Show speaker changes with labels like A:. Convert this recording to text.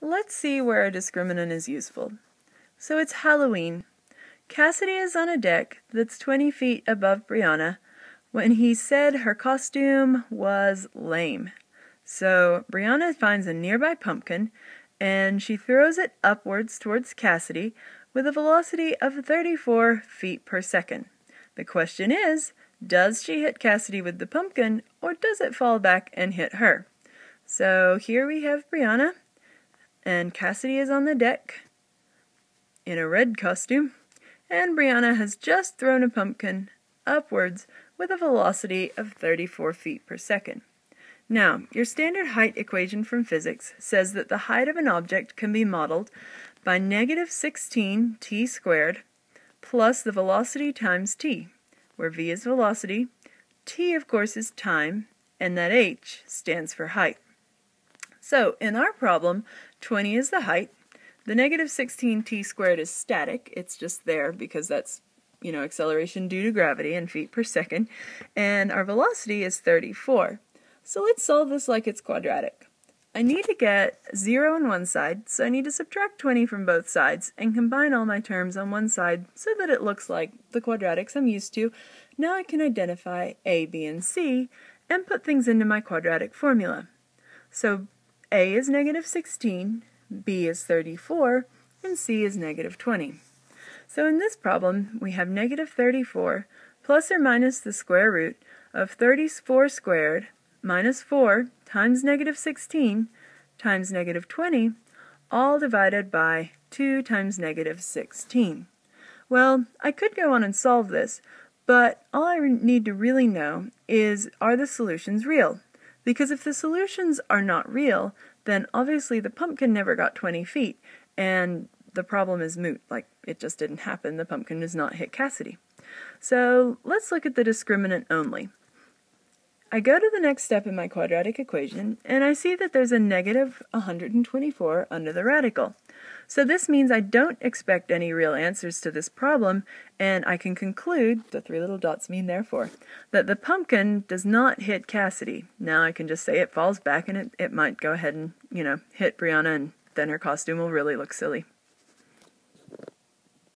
A: Let's see where a discriminant is useful. So it's Halloween. Cassidy is on a deck that's 20 feet above Brianna when he said her costume was lame. So Brianna finds a nearby pumpkin and she throws it upwards towards Cassidy with a velocity of 34 feet per second. The question is, does she hit Cassidy with the pumpkin or does it fall back and hit her? So here we have Brianna, and Cassidy is on the deck in a red costume, and Brianna has just thrown a pumpkin upwards with a velocity of 34 feet per second. Now, your standard height equation from physics says that the height of an object can be modeled by negative 16 t squared plus the velocity times t, where v is velocity, t of course is time, and that h stands for height. So, in our problem, 20 is the height, the negative 16t squared is static, it's just there because that's, acceleration due to gravity in feet per second, and our velocity is 34. So let's solve this like it's quadratic. I need to get 0 on one side, so I need to subtract 20 from both sides and combine all my terms on one side so that it looks like the quadratics I'm used to. Now I can identify a, b, and c and put things into my quadratic formula. So a is negative 16, b is 34, and c is negative 20. So in this problem, we have negative 34 plus or minus the square root of 34 squared minus 4 times negative 16 times negative 20, all divided by 2 times negative 16. Well, I could go on and solve this, but all I need to really know is, are the solutions real? Because if the solutions are not real, then obviously the pumpkin never got 20 feet, and the problem is moot, like it just didn't happen, the pumpkin does not hit Cassidy. So let's look at the discriminant only. I go to the next step in my quadratic equation, and I see that there's a negative 124 under the radical. So this means I don't expect any real answers to this problem, and I can conclude, the three little dots mean therefore, that the pumpkin does not hit Cassidy. Now I can just say it falls back and it might go ahead and, hit Brianna, and then her costume will really look silly.